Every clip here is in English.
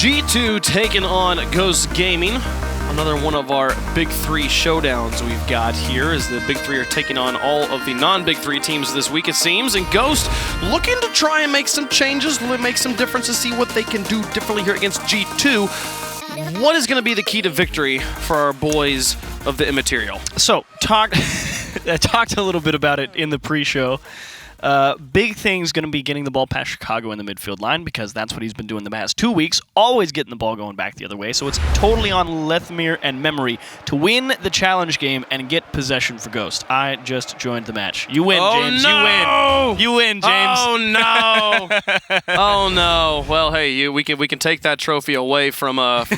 G2 taking on Ghost Gaming. Another one of our Big Three showdowns we've got here, as the Big Three are taking on all of the non-Big Three teams this week, it seems. And Ghost looking to try and make some changes, make some differences, see what they can do differently here against G2. What is going to be the key to victory for our boys of the Immaterial? So, I talked a little bit about it in the pre-show. Big thing's going to be getting the ball past Chicago in the midfield line, because that's what he's been doing the past 2 weeks, always getting the ball going back the other way. So it's totally on Lethamyr and Memory to win the challenge game and get possession for Ghost. I just joined the match. You win, James. No! You win, James. Oh, no. Oh, no. Well, hey, we can take that trophy away from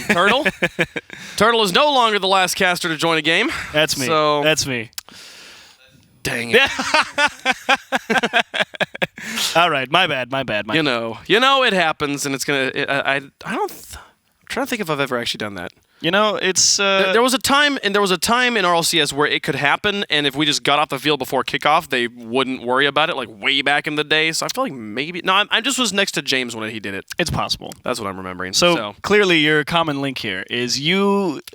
Turtle. Turtle is no longer the last caster to join a game. That's me. So, that's me. Dang it. All right, my bad. You know, it happens, and it's gonna. I'm trying to think if I've ever actually done that. You know, it's there was a time in RLCS where it could happen, and if we just got off the field before kickoff, they wouldn't worry about it, like way back in the day. So I feel like maybe I just was next to James when he did it. It's possible. That's what I'm remembering. So clearly, your common link here is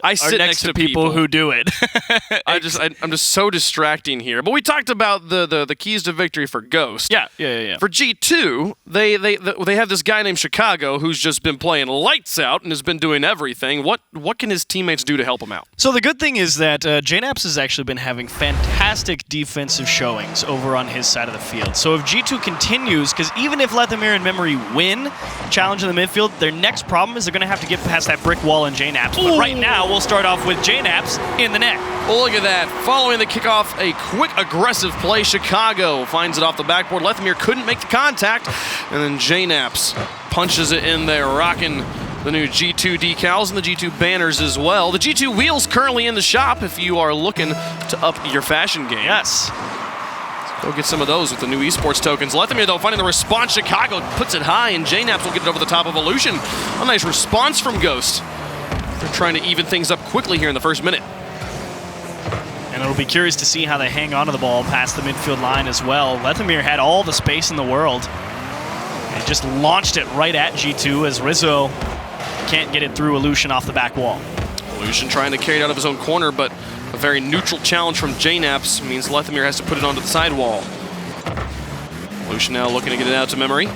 I sit next to people who do it. I'm just so distracting here. But we talked about the keys to victory for Ghost. Yeah. For G2, they have this guy named Chicago who's just been playing lights out and has been doing everything. What can his teammates do to help him out? So the good thing is that JNAPS has actually been having fantastic defensive showings over on his side of the field. So if G2 continues, because even if Lethamyr and Memory win challenge in the midfield, their next problem is they're going to have to get past that brick wall in JNAPS. But right now, we'll start off with JNAPS in the net. Well, look at that. Following the kickoff, a quick, aggressive play. Chicago finds it off the backboard. Lethamyr couldn't make the contact, and then JNAPS punches it in there, rocking the new G2 decals and the G2 banners as well. The G2 wheels currently in the shop if you are looking to up your fashion game. Yes. Go get some of those with the new Esports tokens. Lethamyr, though, finding the response. Chicago puts it high, and JNAPS will get it over the top of Illusion. A nice response from Ghost. They're trying to even things up quickly here in the first minute. And it'll be curious to see how they hang on to the ball past the midfield line as well. Lethamyr had all the space in the world. And just launched it right at G2 as Rizzo can't get it through Illusion off the back wall. Illusion trying to carry it out of his own corner, but a very neutral challenge from JNAPS means Lethamyr has to put it onto the sidewall. Illusion now looking to get it out to Memory.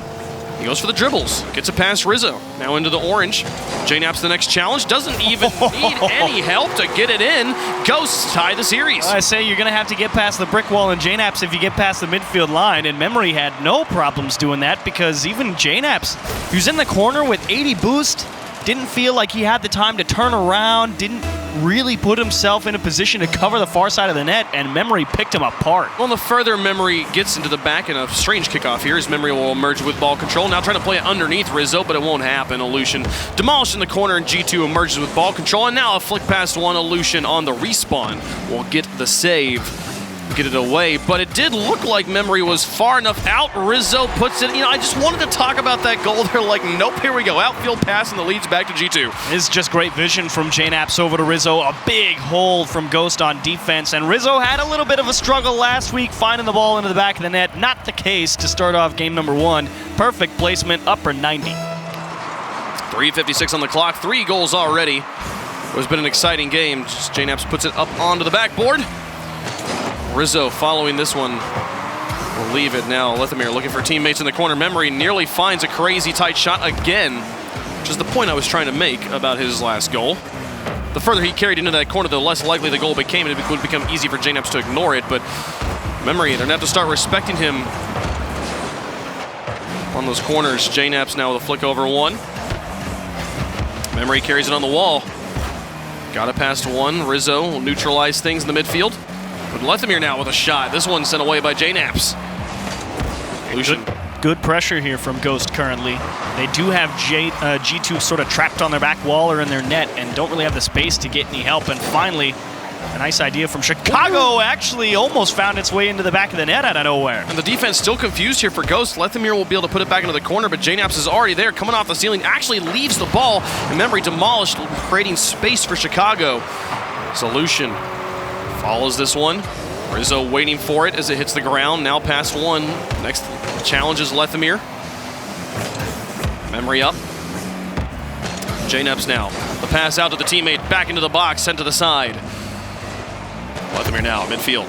He goes for the dribbles, gets it past Rizzo. Now into the orange. JNAPS the next challenge, doesn't even need any help to get it in. Ghosts tie the series. I say you're going to have to get past the brick wall in JNAPS if you get past the midfield line, and Memory had no problems doing that, because even JNAPS, who's in the corner with 80 boost, didn't feel like he had the time to turn around, didn't really put himself in a position to cover the far side of the net, and Memory picked him apart. Well, the further Memory gets into the back, in a strange kickoff here, as Memory will emerge with ball control. Now trying to play it underneath Rizzo, but it won't happen. Illusion demolished in the corner, and G2 emerges with ball control, and now a flick past one. Illusion on the respawn will get the save, get it away, but it did look like Memory was far enough out. Rizzo puts it, I just wanted to talk about that goal. They're like, nope, here we go. Outfield pass, and the lead's back to G2. It's just great vision from JNAPS over to Rizzo. A big hold from Ghost on defense, and Rizzo had a little bit of a struggle last week finding the ball into the back of the net. Not the case to start off game number 1. Perfect placement, upper 90. 3:56 on the clock, 3 goals already. It's been an exciting game. Just JNAPS puts it up onto the backboard. Rizzo following this one will leave it now. Lethamyr looking for teammates in the corner. Memory nearly finds a crazy tight shot again, which is the point I was trying to make about his last goal. The further he carried into that corner, the less likely the goal became, and it would become easy for JNAPS to ignore it. But Memory, they're going to have to start respecting him on those corners. JNAPS now with a flick over one. Memory carries it on the wall. Got it past one. Rizzo will neutralize things in the midfield. But Lethamyr now with a shot. This one sent away by JNAPS. Good pressure here from Ghost currently. They do have G2 sort of trapped on their back wall or in their net and don't really have the space to get any help. And finally, a nice idea from Chicago actually almost found its way into the back of the net out of nowhere. And the defense still confused here for Ghost. Lethamyr will be able to put it back into the corner, but JNAPS is already there, coming off the ceiling, actually leaves the ball, and Memory demolished, creating space for Chicago. Solution follows this one. Rizzo waiting for it as it hits the ground, now past one. Next challenge is Lethamyr. Memory up. JNEPS now. The pass out to the teammate, back into the box, sent to the side. Lethamyr now, midfield.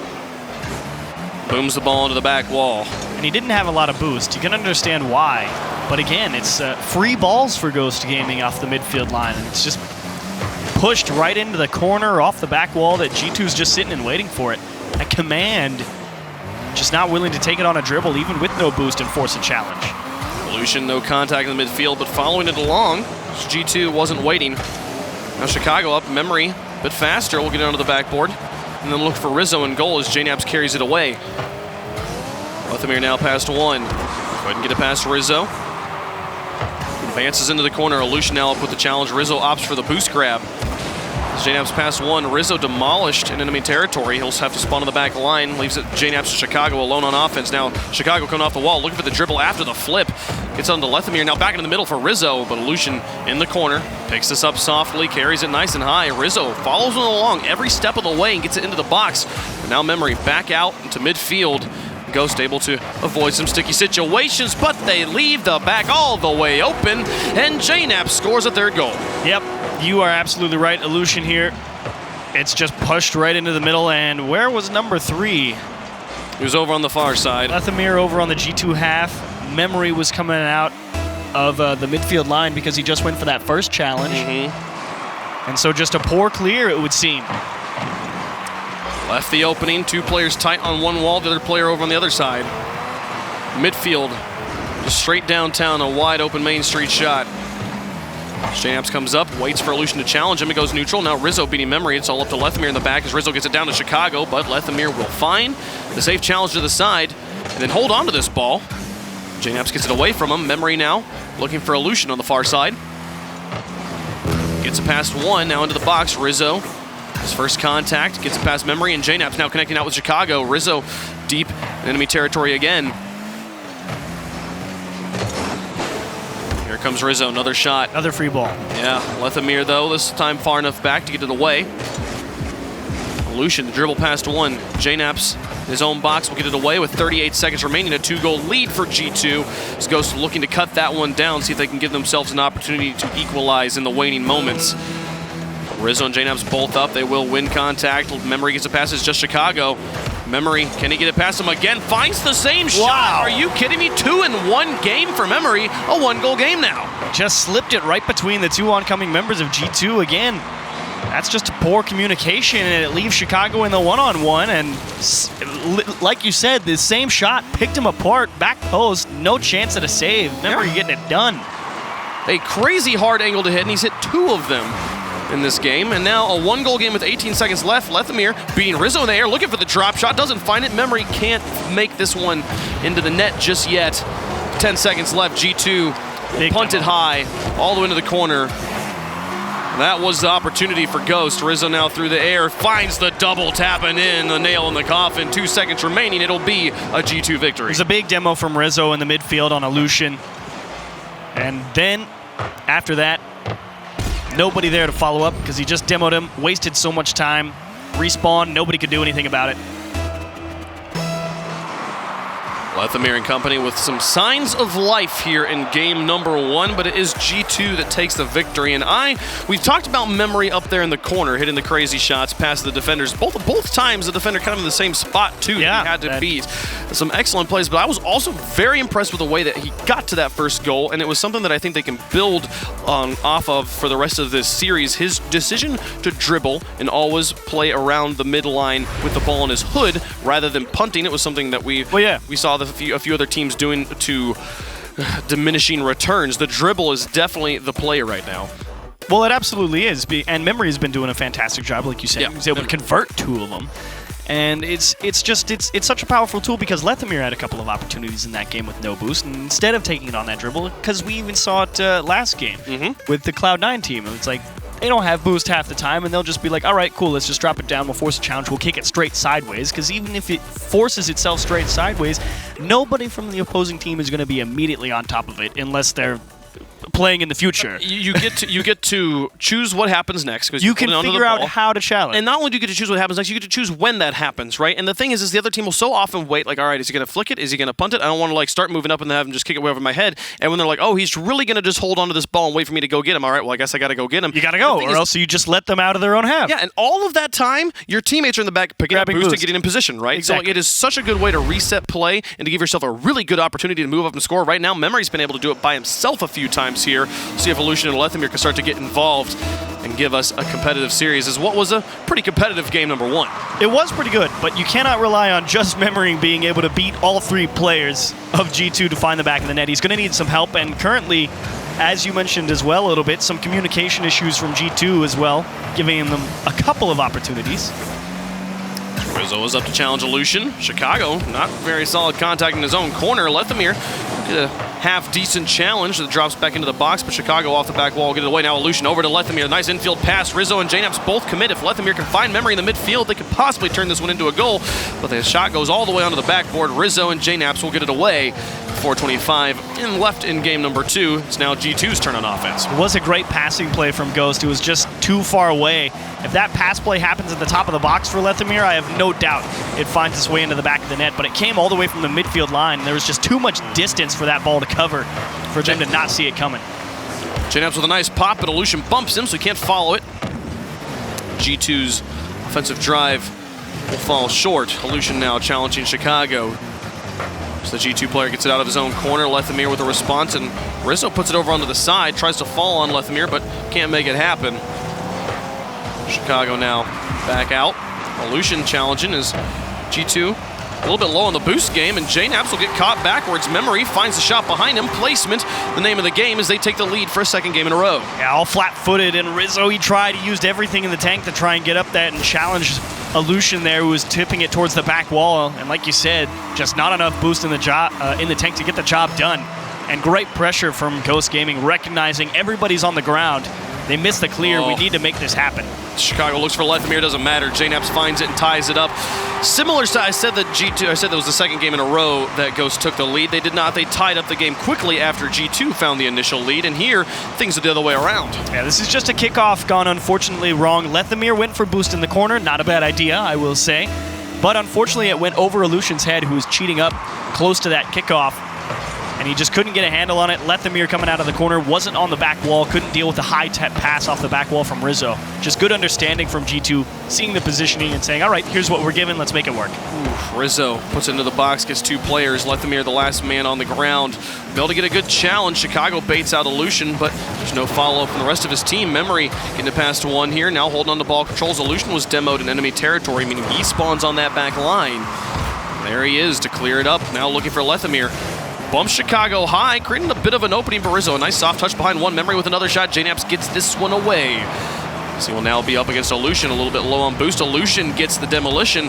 Booms the ball into the back wall. And he didn't have a lot of boost. You can understand why. But again, it's free balls for Ghost Gaming off the midfield line. And it's just pushed right into the corner off the back wall that G2's just sitting and waiting for it. At command, just not willing to take it on a dribble, even with no boost, and force a challenge. Evolution, no contact in the midfield, but following it along. G2 wasn't waiting. Now Chicago up, Memory, a bit faster. We'll get it onto the backboard. And then look for Rizzo in goal as JNAPS carries it away. Lethamyr now past one. Go ahead and get it past Rizzo. Advances into the corner. Elution now up with the challenge. Rizzo opts for the boost grab. As JNAPS past one, Rizzo demolished in enemy territory. He'll have to spawn on the back line. Leaves it JNAPS to Chicago alone on offense. Now Chicago coming off the wall, looking for the dribble after the flip. Gets on to Lethamyr. Now back into the middle for Rizzo, but Elution in the corner. Picks this up softly, carries it nice and high. Rizzo follows it along every step of the way and gets it into the box. And now Memory back out into midfield. Ghost able to avoid some sticky situations, but they leave the back all the way open, and JNAP scores a third goal. Yep, you are absolutely right. Elution here. It's just pushed right into the middle, and where was number 3? He was over on the far side. Lethamyr over on the G2 half. Memory was coming out of the midfield line because he just went for that first challenge. And so just a poor clear, it would seem. Left the opening, 2 players tight on one wall, the other player over on the other side. Midfield, just straight downtown, a wide open Main Street shot. JNAPS comes up, waits for Elution to challenge him. It goes neutral. Now Rizzo beating Memory. It's all up to Lethamyr in the back as Rizzo gets it down to Chicago, but Lethamyr will find the safe challenge to the side and then hold on to this ball. JNAPS gets it away from him. Memory now looking for Elution on the far side. Gets it past one, now into the box. Rizzo. His first contact, gets it past Memory, and JNAPS now connecting out with Chicago. Rizzo deep in enemy territory again. Here comes Rizzo, another shot. Another free ball. Yeah, Lethamyr though, this time far enough back to get it away. Elution, the dribble past one. JNAPS, his own box, will get it away with 38 seconds remaining. A 2-goal lead for G2. As Ghost looking to cut that one down, see if they can give themselves an opportunity to equalize in the waning moments. Rizzo and JNAPS both up. They will win contact. Memory gets a pass. It's just Chicago. Memory, can he get it past him again? Finds the same shot. Are you kidding me? 2 in 1 game for Memory. A 1-goal game now. Just slipped it right between the 2 oncoming members of G2 again. That's just a poor communication, and it leaves Chicago in the one-on-one. And like you said, the same shot picked him apart. Back post, no chance at a save. Memory getting it done. A crazy hard angle to hit, and he's hit 2 of them in this game. And now a 1-goal game with 18 seconds left. Lethamyr beating Rizzo in the air, looking for the drop shot, doesn't find it. Memory can't make this one into the net just yet. 10 seconds left. G2 punted high all the way into the corner. That was the opportunity for Ghost. Rizzo now through the air, finds the double, tapping in, the nail in the coffin. 2 seconds remaining. It'll be a G2 victory. There's a big demo from Rizzo in the midfield on Elution. And then after that, nobody there to follow up because he just demoed him, wasted so much time, respawn, nobody could do anything about it. Lethamyr and company with some signs of life here in game number 1, but it is G2 that takes the victory. And we've talked about Memory up there in the corner, hitting the crazy shots past the defenders. Both times the defender kind of in the same spot too. Yeah, he had to beat. Some excellent plays, but I was also very impressed with the way that he got to that first goal, and it was something that I think they can build off of for the rest of this series. His decision to dribble and always play around the midline with the ball in his hood rather than punting. It was something that we saw a few other teams doing to diminishing returns. The dribble is definitely the play right now. Well, it absolutely is, and Memory has been doing a fantastic job, like you said. He was able to convert 2 of them. And it's such a powerful tool because Lethamyr had a couple of opportunities in that game with no boost, and instead of taking it on that dribble, because we even saw it last game with the Cloud9 team. It's like they don't have boost half the time, and they'll just be like, all right, cool, let's just drop it down, we'll force a challenge, we'll kick it straight sideways, because even if it forces itself straight sideways, nobody from the opposing team is going to be immediately on top of it unless they're playing in the future. You get to choose what happens next. You can figure out how to challenge. And not only do you get to choose what happens next, you get to choose when that happens, right? And the thing is the other team will so often wait, like, all right, is he going to flick it? Is he going to punt it? I don't want to, like, start moving up and then have him just kick it way over my head. And when they're like, oh, he's really going to just hold onto this ball and wait for me to go get him. All right, well, I guess I got to go get him. You got to go, or else you just let them out of their own half. Yeah, and all of that time, your teammates are in the back picking up boost and getting in position, right? Exactly. So it is such a good way to reset play and to give yourself a really good opportunity to move up and score. Right now, Memory's been able to do it by himself a few times here. See if Evolution and Lethamyr can start to get involved and give us a competitive series as what was a pretty competitive game number 1. It was pretty good, but you cannot rely on just Memory being able to beat all 3 players of G2 to find the back of the net. He's going to need some help, and currently, as you mentioned as well a little bit, some communication issues from G2 as well, giving them a couple of opportunities. Rizzo is up to challenge Elution. Chicago, not very solid contact in his own corner. Lethamyr get a half-decent challenge that drops back into the box, but Chicago off the back wall, get it away. Now Elution over to Lethamyr. Nice infield pass. Rizzo and JNAPS both commit. If Lethamyr can find Memory in the midfield, they could possibly turn this one into a goal, but the shot goes all the way onto the backboard. Rizzo and JNAPS will get it away. 4:25 in left in game number 2. It's now G2's turn on offense. It was a great passing play from Ghost. It was just too far away. If that pass play happens at the top of the box for Lethamyr, I have no doubt it finds its way into the back of the net, but it came all the way from the midfield line. There was just too much distance for that ball to cover for them to not see it coming. JNAPS with a nice pop, but Elution bumps him, so he can't follow it. G2's offensive drive will fall short. Elution now challenging Chicago. So the G2 player gets it out of his own corner. Lethamyr with a response, and Rizzo puts it over onto the side, tries to fall on Lethamyr, but can't make it happen. Chicago now back out. Elution challenging is G2 a little bit low on the boost game, and JNAPS will get caught backwards. Memory finds the shot behind him. Placement, the name of the game, as they take the lead for a second game in a row. Yeah, all flat-footed, and Rizzo, he tried. He used everything in the tank to try and get up that and challenge Elution there, who was tipping it towards the back wall. And like you said, just not enough boost in the tank to get the job done. And great pressure from Ghost Gaming, recognizing everybody's on the ground. They missed the clear. We need to make this happen. Chicago looks for Lethamyr, doesn't matter. JNAPS finds it and ties it up. Similar to, I said that was the second game in a row that Ghost took the lead. They did not. They tied up the game quickly after G2 found the initial lead, and here, things are the other way around. Yeah, this is just a kickoff gone unfortunately wrong. Lethamyr went for boost in the corner. Not a bad idea, I will say. But unfortunately, it went over Elution's head, who was cheating up close to that kickoff. And he just couldn't get a handle on it. Lethamyr coming out of the corner, wasn't on the back wall, couldn't deal with the high pass off the back wall from Rizzo. Just good understanding from G2, seeing the positioning and saying, all right, here's what we're given, let's make it work. Rizzo puts it into the box, gets 2 players. Lethamyr, the last man on the ground. Able to get a good challenge. Chicago baits out Elution, but there's no follow-up from the rest of his team. Memory getting it past 1 here, now holding on to ball controls. Elution was demoed in enemy territory, meaning he spawns on that back line. There he is to clear it up, now looking for Lethamyr. Bumps Chicago high, creating a bit of an opening for Rizzo. A nice soft touch behind one. Memory with another shot. JNAPS gets this one away. So he will now be up against Elution, a little bit low on boost. Elution gets the demolition.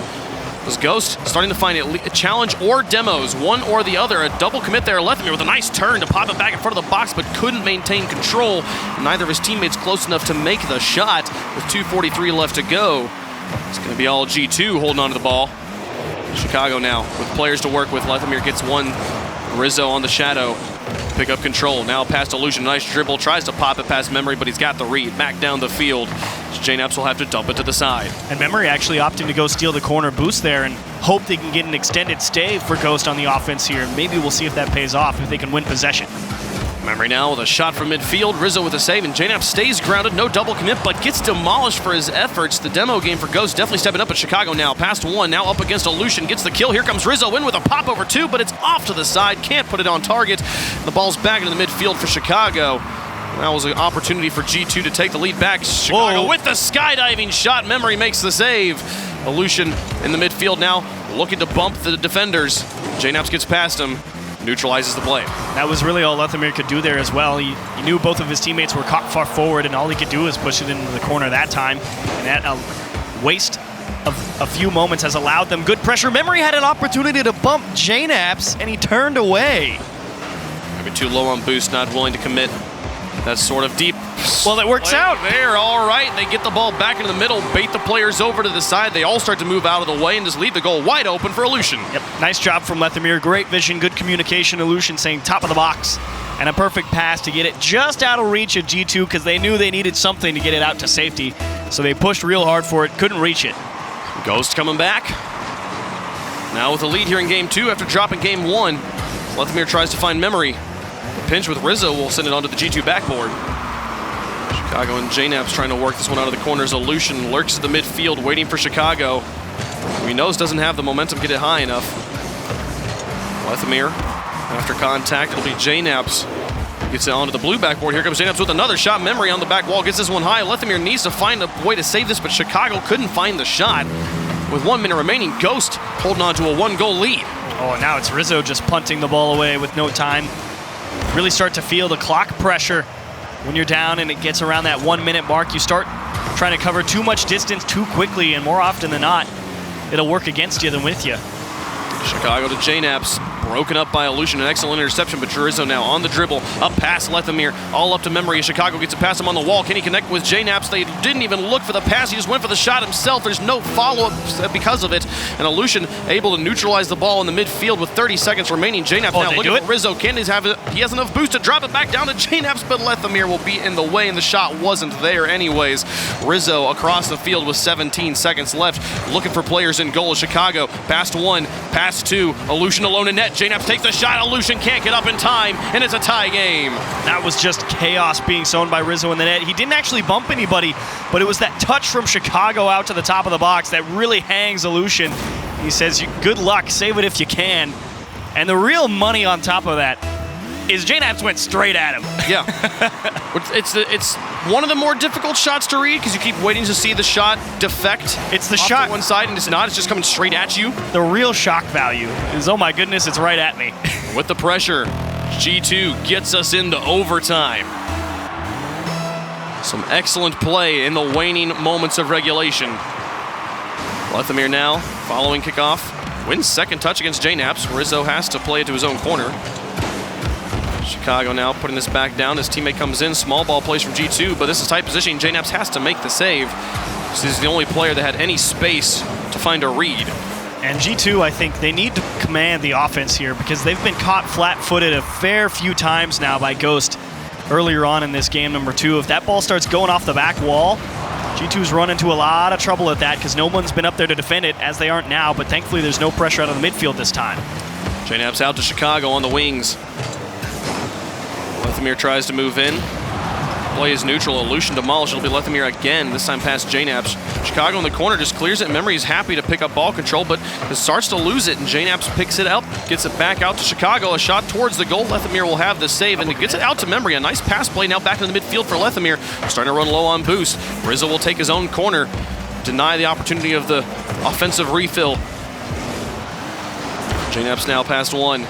This Ghost starting to find a challenge or demos, one or the other. A double commit there. Lethamyr with a nice turn to pop it back in front of the box, but couldn't maintain control. Neither of his teammates close enough to make the shot with 2:43 left to go. It's going to be all G2 holding on to the ball. Chicago now with players to work with. Lethamyr gets one. Rizzo on the shadow, pick up control. Now past Elution, nice dribble, tries to pop it past Memory, but he's got the read. Back down the field. JNAPS will have to dump it to the side. And Memory actually opting to go steal the corner boost there and hope they can get an extended stay for Ghost on the offense here. Maybe we'll see if that pays off, if they can win possession. Memory now with a shot from midfield. Rizzo with a save, and JNAPS stays grounded. No double commit, but gets demolished for his efforts. The demo game for Ghost definitely stepping up at Chicago now. Past 1, now up against Elution. Gets the kill. Here comes Rizzo in with a pop over 2, but it's off to the side. Can't put it on target. The ball's back into the midfield for Chicago. That was an opportunity for G2 to take the lead back. Chicago with the skydiving shot. Memory makes the save. Elution in the midfield now, looking to bump the defenders. JNAPS gets past him. Neutralizes the play. That was really all Lethamyr could do there as well. He knew both of his teammates were caught far forward, and all he could do was push it into the corner that time. And that waste of a few moments has allowed them good pressure. Memory had an opportunity to bump JNAPS, and he turned away. Maybe too low on boost, not willing to commit. That's sort of deep. Well, it works out. There, all right. They get the ball back into the middle, bait the players over to the side. They all start to move out of the way and just leave the goal wide open for Elution. Yep, nice job from Lethamyr. Great vision, good communication. Elution saying top of the box. and a perfect pass to get it just out of reach of G2 because they knew they needed something to get it out to safety. So they pushed real hard for it, couldn't reach it. Ghost coming back. Now with a lead here in game 2 after dropping game 1. Lethemir tries to find memory. The pinch with Rizzo will send it onto the G2 backboard. Chicago and JNAPS trying to work this one out of the corners. Aleutian lurks at the midfield waiting for Chicago. He knows doesn't have the momentum to get it high enough. Lethemir, after contact, it'll be JNAPS. Gets it onto the blue backboard. Here comes JNAPS with another shot. Memory on the back wall. Gets this one high. Lethemir needs to find a way to save this, but Chicago couldn't find the shot. With 1 minute remaining, Ghost holding on to a 1-goal lead. Oh, now it's Rizzo just punting the ball away with no time. Really start to feel the clock pressure when you're down and it gets around that 1 minute mark. You start trying to cover too much distance too quickly, and more often than not, it'll work against you than with you. Chicago to JNAPS, broken up by Aleutian, an excellent interception, but Rizzo now on the dribble, up past Lethemir, all up to Memory. Chicago gets a pass him on the wall. Can he connect with JNAPS? They didn't even look for the pass, he just went for the shot himself. There's no follow-up because of it, and Aleutian able to neutralize the ball in the midfield with 30 seconds remaining. JNAPS now looking for Rizzo. Can he have it? He has enough boost to drop it back down to JNAPS, but Lethemir will be in the way, and the shot wasn't there anyways. Rizzo across the field with 17 seconds left, looking for players in goal. Chicago, past 1, past 2, Aleutian alone in net. JNAPS takes the shot. Aleutian can't get up in time, and it's a tie game. That was just chaos being sown by Rizzo in the net. He didn't actually bump anybody, but it was that touch from Chicago out to the top of the box that really hangs Aleutian. He says, good luck, save it if you can. And the real money on top of that is JNAPS went straight at him. Yeah. It's one of the more difficult shots to read because you keep waiting to see the shot defect. It's the off shot. To one side, and it's not. It's just coming straight at you. The real shock value is, oh my goodness, it's right at me. With the pressure, G2 gets us into overtime. Some excellent play in the waning moments of regulation. Lethemir now, following kickoff, wins second touch against JNAPS. Rizzo has to play it to his own corner. Chicago now putting this back down. His teammate comes in. Small ball plays from G2, but this is tight position. JNAPS has to make the save. This is the only player that had any space to find a read. And G2, I think they need to command the offense here because they've been caught flat-footed a fair few times now by Ghost earlier on in this game number 2. If that ball starts going off the back wall, G2's run into a lot of trouble at that because no one's been up there to defend it, as they aren't now, but thankfully there's no pressure out of the midfield this time. JNAPS out to Chicago on the wings. Lethemir tries to move in. Play is neutral. Aleutian demolished. It'll be Lethemir again, this time past JNAPS. Chicago in the corner just clears it. Memory is happy to pick up ball control, but starts to lose it, and JNAPS picks it up, gets it back out to Chicago. A shot towards the goal. Lethemir will have the save, and it gets it out to Memory. A nice pass play now back into the midfield for Lethemir. Starting to run low on boost. Rizzo will take his own corner, deny the opportunity of the offensive refill. JNAPS now past 1.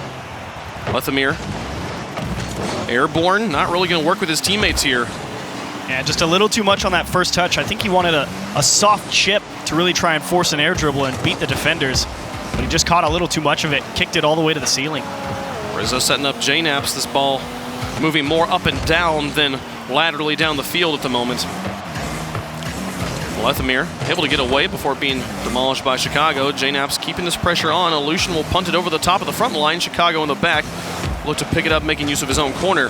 Lethemir. Airborne, not really going to work with his teammates here. Yeah, just a little too much on that first touch. I think he wanted a soft chip to really try and force an air dribble and beat the defenders. But he just caught a little too much of it, kicked it all the way to the ceiling. Rizzo setting up JNAPS. This ball moving more up and down than laterally down the field at the moment. Lethemir able to get away before being demolished by Chicago. JNAPS keeping this pressure on. Aleutian will punt it over the top of the front line. Chicago in the back. Look to pick it up, making use of his own corner.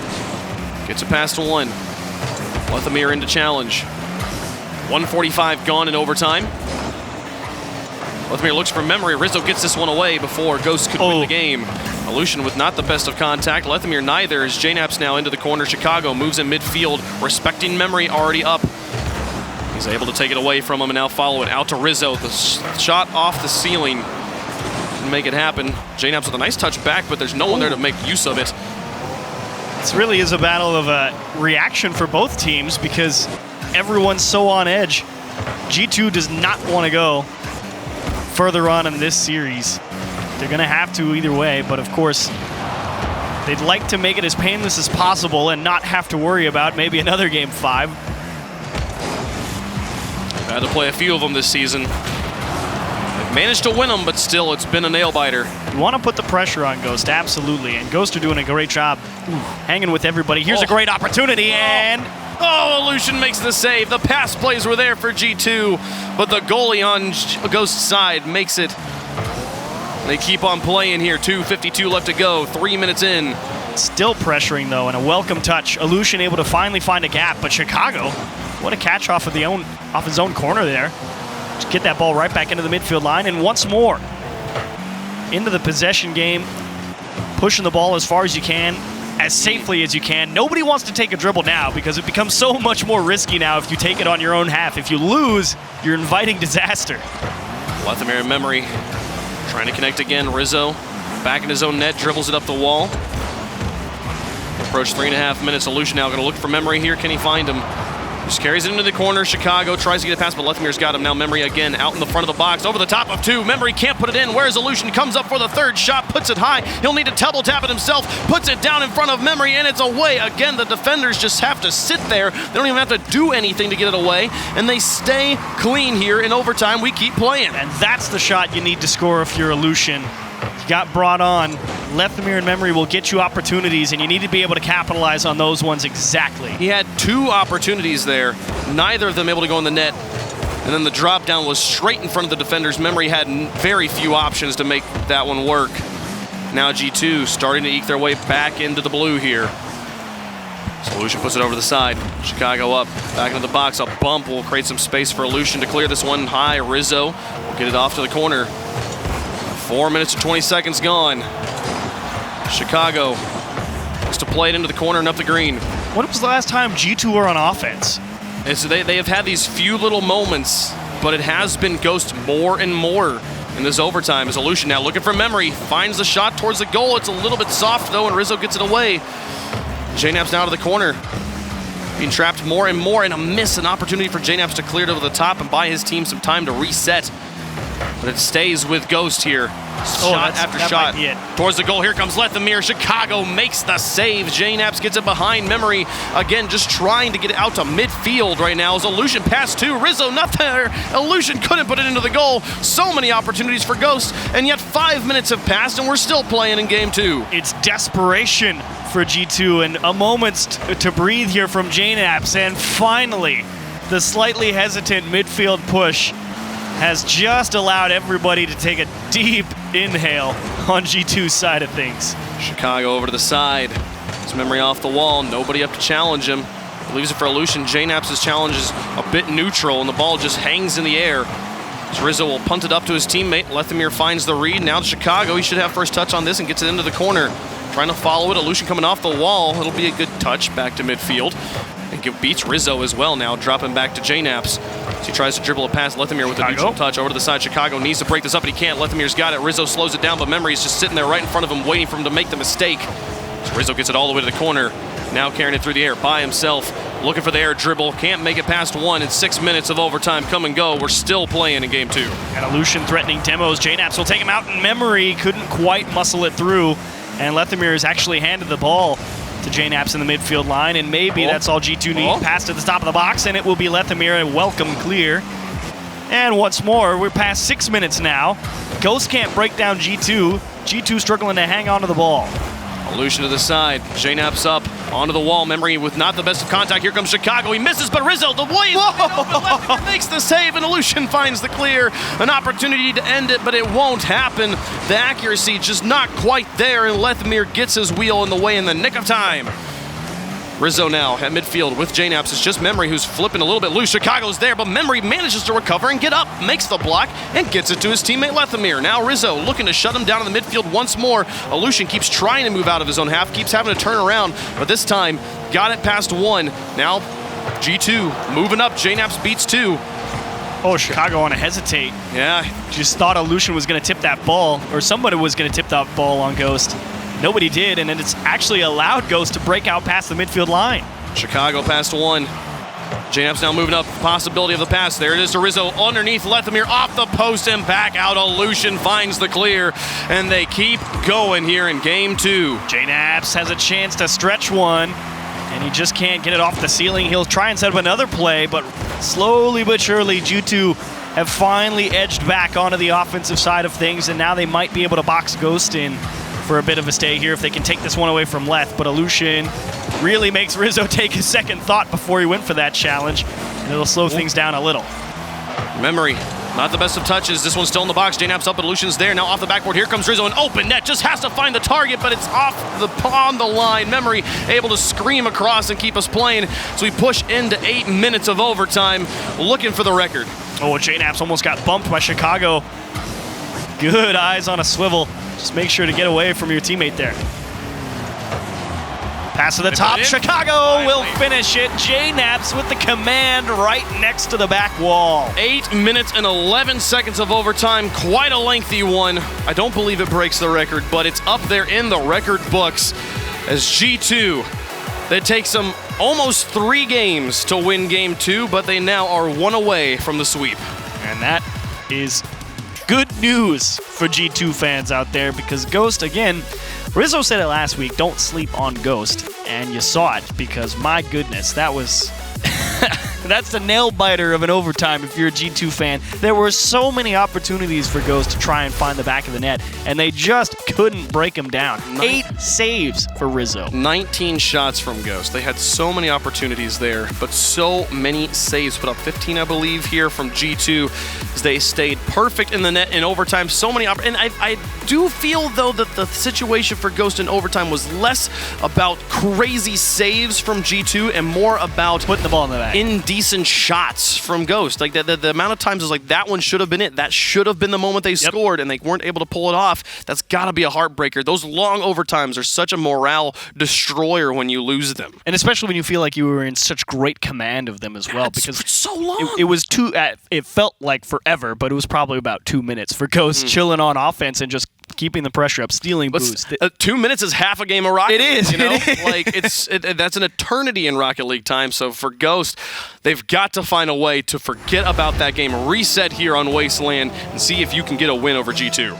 Gets it past 1. Lethemir into challenge. 1:45 gone in overtime. Lethemir looks for Memory. Rizzo gets this one away before Ghost could win the game. Aleutian with not the best of contact. Lethemir neither, as JNAPS now into the corner. Chicago moves in midfield, respecting Memory already up. He's able to take it away from him and now follow it out to Rizzo. The shot off the ceiling. Make it happen. JNAPS with a nice touch back, but there's no one there to make use of it. This really is a battle of reaction for both teams because everyone's so on edge. G2 does not want to go further on in this series. They're going to have to either way, but of course, they'd like to make it as painless as possible and not have to worry about maybe another Game 5. Had to play a few of them this season. Managed to win them, but still, it's been a nail-biter. You want to put the pressure on Ghost, absolutely, and Ghost are doing a great job hanging with everybody. Here's a great opportunity, and... Oh, Aleutian makes the save. The pass plays were there for G2, but the goalie on Ghost's side makes it. They keep on playing here. 2:52 left to go, 3 minutes in. Still pressuring, though, and a welcome touch. Aleutian able to finally find a gap, but Chicago, what a catch off of his own corner there. Just get that ball right back into the midfield line, and once more into the possession game, pushing the ball as far as you can, as safely as you can. Nobody wants to take a dribble now because it becomes so much more risky now if you take it on your own half. If you lose, you're inviting disaster. Lethamyr in memory, trying to connect again. Rizzo back in his own net, dribbles it up the wall. Approach 3.5 minutes. Aleutian now going to look for Memory here. Can he find him? Just carries it into the corner. Chicago tries to get it past, but Lethamyr's got him. Now Memory again out in the front of the box. Over the top of two. Memory can't put it in. Where's Aleutian? Comes up for the third shot. Puts it high. He'll need to double tap it himself. Puts it down in front of Memory, and it's away. Again, the defenders just have to sit there. They don't even have to do anything to get it away, and they stay clean here in overtime. We keep playing. And that's the shot you need to score if you're Aleutian. You got brought on. Lethamyr and Memory will get you opportunities, and you need to be able to capitalize on those ones exactly. He had 2 opportunities there, neither of them able to go in the net. And then the drop down was straight in front of the defenders. Memory had very few options to make that one work. Now G2 starting to eke their way back into the blue here. So Aleutian puts it over the side. Chicago up, back into the box. A bump will create some space for Aleutian to clear this one high. Rizzo will get it off to the corner. 4 minutes and 20 seconds gone. Chicago has to play it into the corner and up the green. When was the last time G2 were on offense? And so they have had these few little moments, but it has been Ghost more and more in this overtime. As Aleutian now looking for Memory, finds the shot towards the goal. It's a little bit soft though, and Rizzo gets it away. JNAP's now to the corner. Being trapped more and more, and a miss, an opportunity for JNAPs to clear it over the top and buy his team some time to reset. But it stays with Ghost here. Shot after shot towards the goal. Here comes Lethamyr. Chicago makes the save. JNAPS gets it behind Memory. Again, just trying to get it out to midfield right now. As Aleutian pass to Rizzo, not there. Aleutian couldn't put it into the goal. So many opportunities for Ghost, and yet 5 minutes have passed, and we're still playing in game 2. It's desperation for G2, and a moment to breathe here from JNAPS, and finally, the slightly hesitant midfield push has just allowed everybody to take a deep inhale on G2's side of things. Chicago over to the side. His Memory off the wall. Nobody up to challenge him. Leaves it for Aleutian. JNAPS' challenge is a bit neutral, and the ball just hangs in the air. So Rizzo will punt it up to his teammate. Lethamyr finds the read. Now to Chicago. He should have first touch on this and gets it into the corner. Trying to follow it. Aleutian coming off the wall. It'll be a good touch back to midfield. And beats Rizzo as well now, dropping back to JNAPS. So he tries to dribble it past Lethamyr with a neutral touch over to the side. Chicago needs to break this up, but he can't. Lethamyr's got it. Rizzo slows it down, but Memory is just sitting there right in front of him, waiting for him to make the mistake. So Rizzo gets it all the way to the corner. Now carrying it through the air by himself, looking for the air dribble. Can't make it past one. It's 6 minutes of overtime come and go. We're still playing in game 2. And Aleutian threatening demos. JNAPS will take him out in Memory. Couldn't quite muscle it through. And Lethamyr has actually handed the ball to JNAPS in the midfield line, and maybe that's all G2 need. Pass to the top of the box, and it will be Lethamyr, a welcome clear. And once more, we're past 6 minutes now. Ghost can't break down G2. G2 struggling to hang on to the ball. Aleutian to the side. JNAPS up onto the wall. Memory with not the best of contact. Here comes Chicago. He misses, but Rizzo, the way Lethamyr makes the save, and Aleutian finds the clear. An opportunity to end it, but it won't happen. The accuracy just not quite there, and Lethamyr gets his wheel in the way in the nick of time. Rizzo now at midfield with JNAPS. It's just Memory who's flipping a little bit loose. Chicago's there, but Memory manages to recover and get up, makes the block, and gets it to his teammate Lethamyr. Now Rizzo looking to shut him down in the midfield once more. Aleutian keeps trying to move out of his own half, keeps having to turn around, but this time got it past one. Now G2 moving up. JNAPS beats 2. Oh, Chicago want to hesitate. Yeah. Just thought Aleutian was going to tip that ball, or somebody was going to tip that ball on Ghost. Nobody did, and then it's actually allowed Ghost to break out past the midfield line. Chicago past 1. JNAPS now moving up. Possibility of the pass. There it is to Rizzo underneath Lethamyr, off the post and back out. Aleutian finds the clear, and they keep going here in game 2. JNAPS has a chance to stretch one, and he just can't get it off the ceiling. He'll try and set up another play, but slowly but surely, G2 have finally edged back onto the offensive side of things, and now they might be able to box Ghost in for a bit of a stay here if they can take this one away from Leth. But Aleutian really makes Rizzo take a second thought before he went for that challenge, and it'll slow things down a little. Memory Not the best of touches. This one's still in the box. JNap's up, Illusion's there. Now off the backboard. Here comes Rizzo. An open net. Just has to find the target, but it's on the line. Memory able to scream across and keep us playing. So we push into 8 minutes of overtime, looking for the record. Oh, JNap's almost got bumped by Chicago. Good eyes on a swivel. Just make sure to get away from your teammate there. Pass to the top. Chicago will finish it. JNap's with the command right next to the back wall. 8 minutes and 11 seconds of overtime. Quite a lengthy one. I don't believe it breaks the record, but it's up there in the record books as G2. That takes them almost 3 games to win game 2, but they now are 1 away from the sweep. And that is good news for G2 fans out there because Ghost, again, Rizzo said it last week, don't sleep on Ghost, and you saw it because, my goodness, that was... That's the nail-biter of an overtime if you're a G2 fan. There were so many opportunities for Ghost to try and find the back of the net, and they just couldn't break him down. 8 saves for Rizzo. 19 shots from Ghost. They had so many opportunities there, but so many saves. Put up 15, I believe, here from G2 as they stayed perfect in the net in overtime. So many and I do feel, though, that the situation for Ghost in overtime was less about crazy saves from G2 and more about putting the ball in the back. Indecent shots from Ghost. Like the amount of times is like that one should have been it. That should have been the moment they scored, and they weren't able to pull it off. That's got to be a heartbreaker. Those long overtimes are such a morale destroyer when you lose them, and especially when you feel like you were in such great command of them as well. Because for so long, it was it felt like forever, but it was probably about 2 minutes for Ghost chilling on offense and just keeping the pressure up, stealing boost. 2 minutes is half a game of Rocket League. It is. You know? Like that's an eternity in Rocket League time. So for Ghost, they've got to find a way to forget about that game, reset here on Wasteland, and see if you can get a win over G2.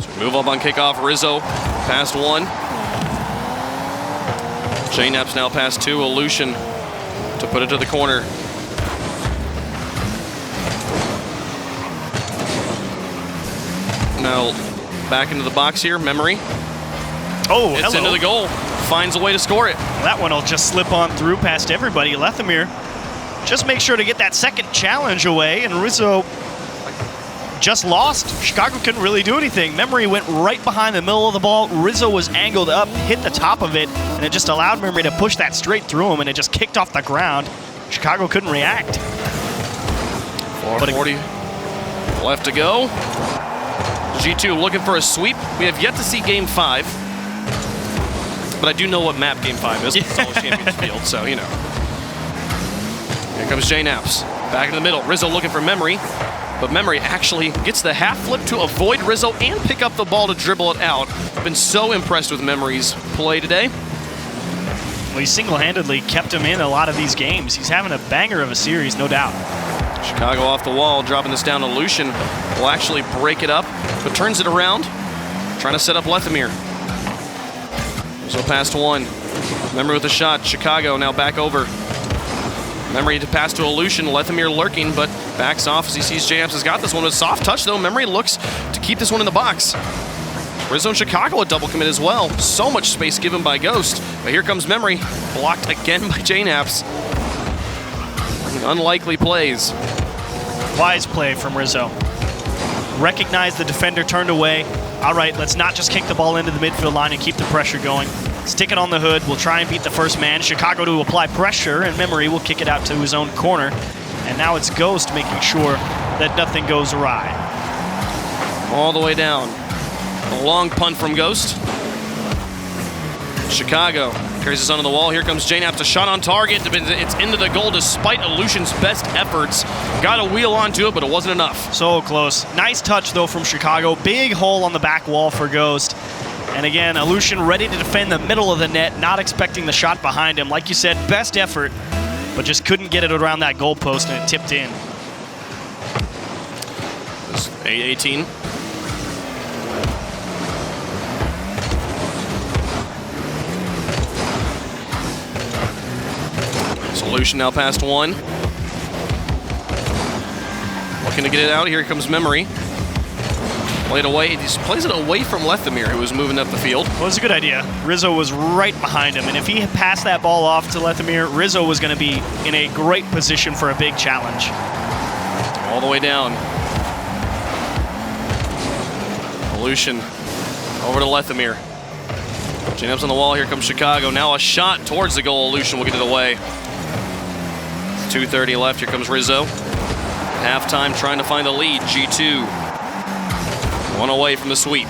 So move up on kickoff. Rizzo past 1. JNap's now past 2. Illusion to put it to the corner. Now back into the box here. Memory. Oh, it's into the goal. Finds a way to score it. That one will just slip on through past everybody. Lethamyr just make sure to get that second challenge away, and Rizzo just lost. Chicago couldn't really do anything. Memory went right behind the middle of the ball. Rizzo was angled up, hit the top of it, and it just allowed Memory to push that straight through him, and it just kicked off the ground. Chicago couldn't react. 4:40 left to go. G2 looking for a sweep. We have yet to see Game 5, but I do know what map Game 5 is. It's always Champions Field, so you know. Here comes JNap's. Back in the middle. Rizzo looking for Memory, but Memory actually gets the half flip to avoid Rizzo and pick up the ball to dribble it out. I've been so impressed with Memory's play today. Well, he single-handedly kept him in a lot of these games. He's having a banger of a series, no doubt. Chicago off the wall, dropping this down to Lucian. Will actually break it up, but turns it around, trying to set up Lethamyr. So past 1. Memory with a shot. Chicago now back over. Memory to pass to Illusion. Lethamyr lurking, but backs off as he sees JNap's has got this one with soft touch, though. Memory looks to keep this one in the box. Rizzo and Chicago a double commit as well. So much space given by Ghost. But here comes Memory. Blocked again by JNap's. Unlikely plays. Wise play from Rizzo. Recognize the defender turned away. All right, let's not just kick the ball into the midfield line and keep the pressure going. Stick it on the hood. We'll try and beat the first man. Chicago to apply pressure, and Memory will kick it out to his own corner. And now it's Ghost making sure that nothing goes awry. All the way down. A long punt from Ghost. Chicago carries this onto the wall. Here comes JNap's, a shot on target. It's into the goal despite Illusion's best efforts. Got a wheel onto it, but it wasn't enough. So close. Nice touch, though, from Chicago. Big hole on the back wall for Ghost. And again, Illusion ready to defend the middle of the net, not expecting the shot behind him. Like you said, best effort, but just couldn't get it around that goalpost, and it tipped in. This 8-18. Solution now past 1. Looking to get it out. Here comes Memory. Played away. He just plays it away from Lethamyr, who was moving up the field. Well, it's a good idea. Rizzo was right behind him, and if he had passed that ball off to Lethamyr, Rizzo was going to be in a great position for a big challenge. All the way down. Aleutian over to Lethamyr. JNAP's on the wall. Here comes Chicago. Now a shot towards the goal. Aleutian will get it away. 2:30 left. Here comes Rizzo. Halftime trying to find the lead. G2. One away from the sweep.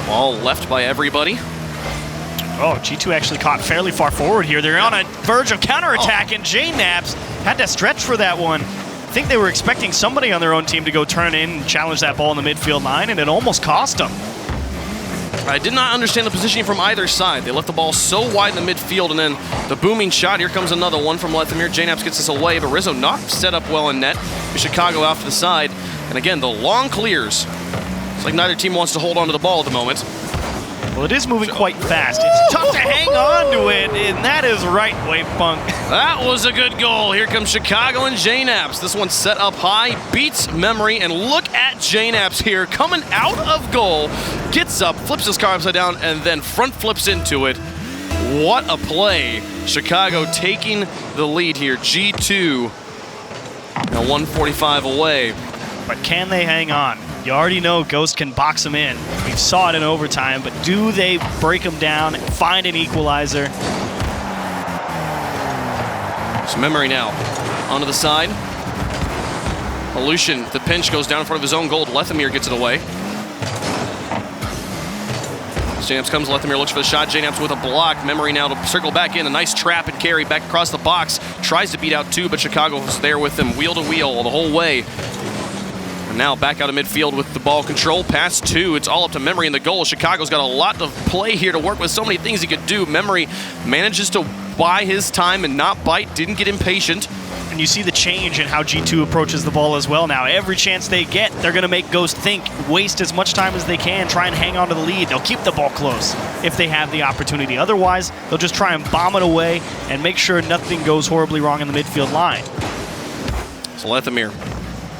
Ball left by everybody. Oh, G2 actually caught fairly far forward here. They're on a verge of counterattack, and JNAPs had to stretch for that one. I think they were expecting somebody on their own team to go turn in and challenge that ball in the midfield line, and it almost cost them. I did not understand the positioning from either side. They left the ball so wide in the midfield, and then the booming shot. Here comes another one from Lethamyr. JNAPs gets this away, but Rizzo not set up well in net. Chicago out to the side, and again, the long clears. It's like neither team wants to hold on to the ball at the moment. Well, it is moving quite fast. It's tough to hang on to it, and that is right, Wave Punk. That was a good goal. Here comes Chicago and JNAPs. This one set up high, beats Memory, and look at JNAPs here coming out of goal, gets up, flips his car upside down, and then front flips into it. What a play. Chicago taking the lead here. G2 now 1:45 away. But can they hang on? You already know Ghost can box them in. We saw it in overtime, but do they break them down and find an equalizer? It's Memory now. Onto the side. Aleutian, the pinch goes down in front of his own goal. Lethamyr gets it away. JNAPs comes, Lethamyr looks for the shot. JNAPs with a block. Memory now to circle back in. A nice trap and carry back across the box. Tries to beat out two, but Chicago's there with him wheel to wheel the whole way. And now back out of midfield with the ball control. Pass two. It's all up to Memory in the goal. Chicago's got a lot of play here to work with. So many things he could do. Memory manages to buy his time and not bite. Didn't get impatient. And you see the change in how G2 approaches the ball as well now. Every chance they get, they're going to make Ghost think, waste as much time as they can, try and hang on to the lead. They'll keep the ball close if they have the opportunity. Otherwise, they'll just try and bomb it away and make sure nothing goes horribly wrong in the midfield line. So Lethamyr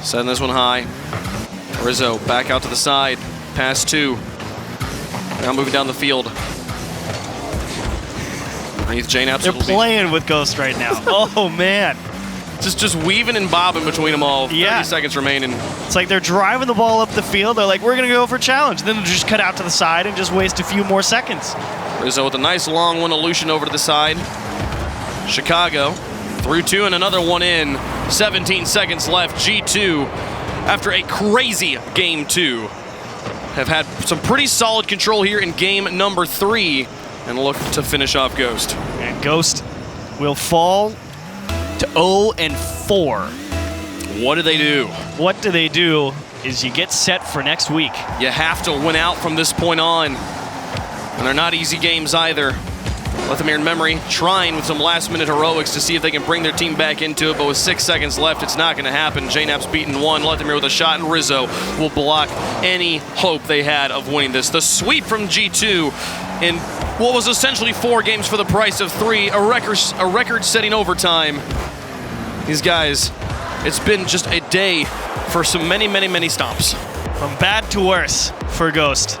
setting this one high. Rizzo back out to the side. Pass two. Now moving down the field. Underneath JNAPs. They're playing with Ghost right now. Oh, man. Just weaving and bobbing between them all. 30 Yeah. seconds remaining. It's like they're driving the ball up the field. They're like, we're going to go for a challenge. Then they'll just cut out to the side and just waste a few more seconds. Rizzo with a nice long one. Aleutian over to the side. Chicago through two and another one in. 17 seconds left. G2, after a crazy game two, have had some pretty solid control here in game number 3 and look to finish off Ghost. And Ghost will fall to 0-4. What do they do? What do they do is you get set for next week. You have to win out from this point on. And they're not easy games either. Lethamyr and Memory trying with some last-minute heroics to see if they can bring their team back into it, but with 6 seconds left, it's not going to happen. JNAP's beaten one. Lethamyr with a shot, and Rizzo will block any hope they had of winning this. The sweep from G2 in what was essentially 4 games for the price of 3, a record-setting overtime. These guys, it's been just a day for some many, many, many stops. From bad to worse for Ghost.